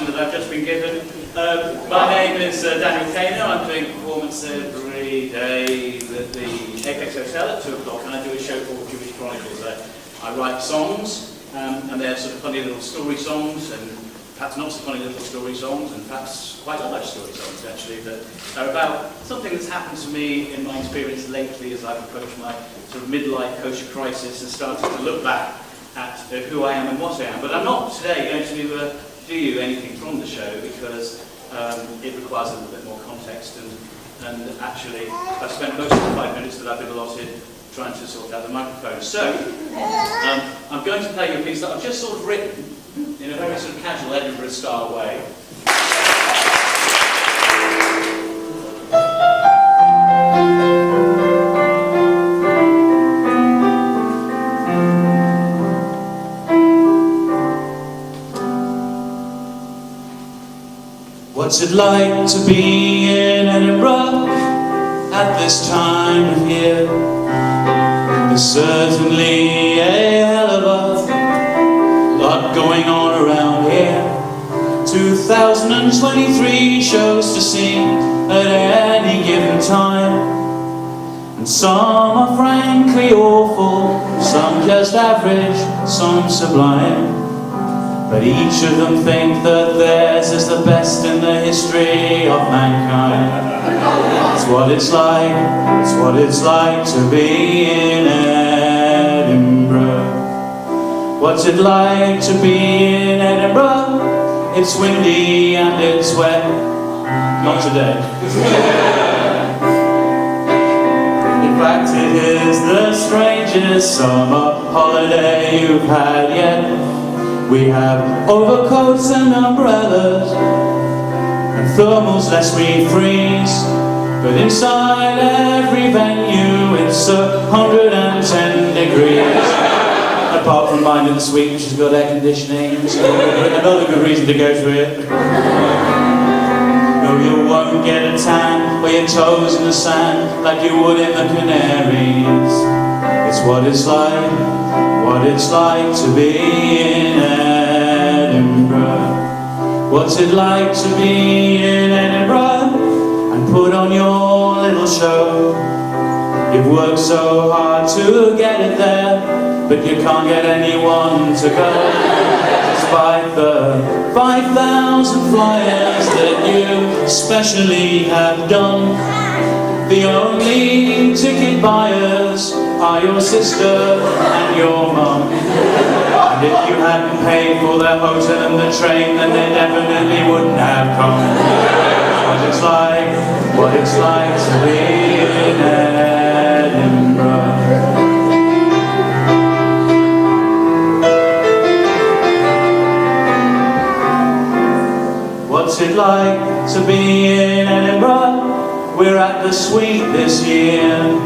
that I've just been given. My name is Daniel Kaner. I'm doing performance every day at the Apex Hotel at 2 o'clock, and I do a show called Jewish Chronicles. I write songs, and they're sort of funny little story songs, and perhaps not so funny little story songs, and perhaps quite large story songs actually, that are about something that's happened to me in my experience lately as I've approached my sort of midlife kosher crisis and started to look back at who I am and what I am. But I'm not today going to do you anything from the show because it requires a little bit more context, and actually I've spent most of the 5 minutes that I've been allotted trying to sort out the microphone. So I'm going to play you a piece that I've just sort of written in a very sort of casual Edinburgh style way. What's it like to be in Edinburgh at this time of year? There's certainly a hell of a lot going on around here. 2023 shows to see at any given time, and some are frankly awful, some just average, some sublime. But each of them think that theirs is the best in the history of mankind. It's what it's like to be in Edinburgh. What's it like to be in Edinburgh? It's windy and it's wet. Not today. In fact, it is the strangest summer holiday you've had yet. We have overcoats and umbrellas and thermals lest we freeze. But inside every venue it's 110 degrees. Apart from mine in the suite, which has got air conditioning, so another good reason to go to it. No, you won't get a tan or your toes in the sand like you would in the Canaries. It's what it's like to be in Edinburgh. What's it like to be in Edinburgh and put on your little show? You've worked so hard to get it there, but you can't get anyone to go. Despite the 5,000 flyers that you specially have done, the only ticket buyers are your sister and your mum. And if you hadn't paid for their hotel and the train, then they definitely wouldn't have come. What it's like to be in Edinburgh. What's it like to be in Edinburgh? We're at the suite this year.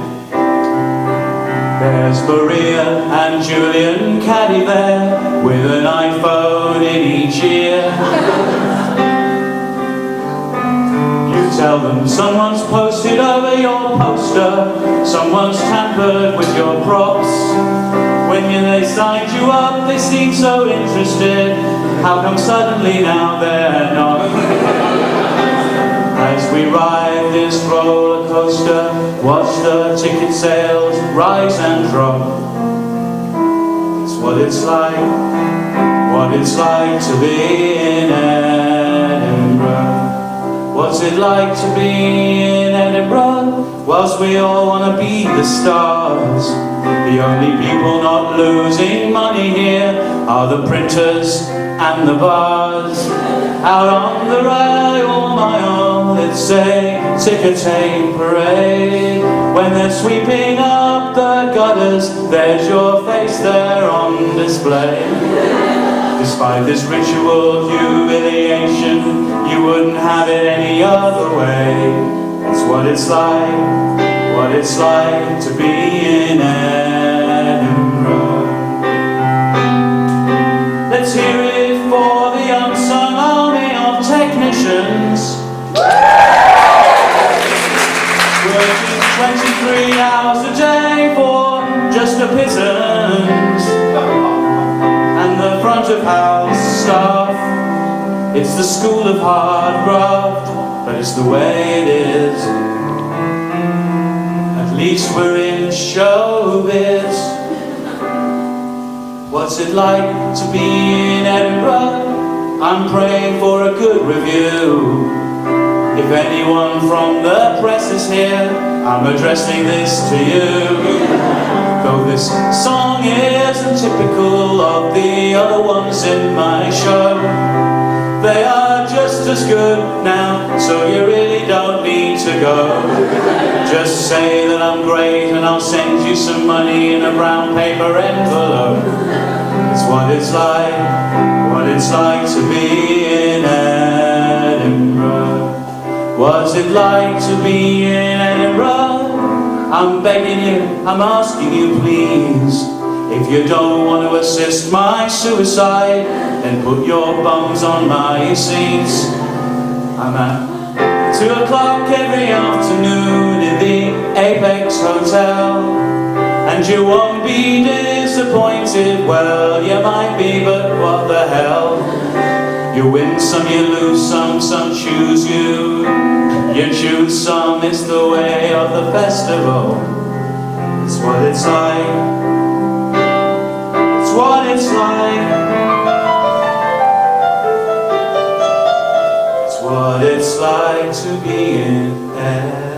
There's Maria and Julian Caddy there with an iPhone in each ear. You tell them someone's posted over your poster, someone's tampered with your props. When they signed you up they seemed so interested, how come suddenly now they're not? As we ride this roller coaster, watch the ticket sales rise and drop. It's what it's like to be in Edinburgh. What's it like to be in Edinburgh? Whilst we all want to be the stars, the only people not losing money here are the printers and the bars. Out on the Royal Mile, it's a ticker tape parade. When they're sweeping up the gutters, there's your face there on display. Despite this ritual humiliation, you wouldn't have it any other way. It's what it's like to be in Edinburgh. Let's hear it for the unsung army of technicians, working 23 hours a day for just a pittance, and the front of house staff It's the school of hard graft, but it's the way it is. At least we're in showbiz. What's it like to be in Edinburgh? I'm praying for a good review. If anyone from the press is here, I'm addressing this to you. Though this song isn't typical of the other ones in my show, they are just as good now, so you really don't need to go. Just say that I'm great and I'll send you some money in a brown paper envelope. It's what it's like to be in Edinburgh. What's it like to be in Edinburgh? I'm begging you, I'm asking you please. If you don't want to assist my suicide, then put your bums on my seats. I'm at 2 o'clock every afternoon in the Apex Hotel, and you won't be disappointed. Well, you might be, but what the hell? You win some, you lose some choose you. You choose some, it's the way of the festival. It's what it's like. It's what it's like. It's what it's like to be in Edinburgh.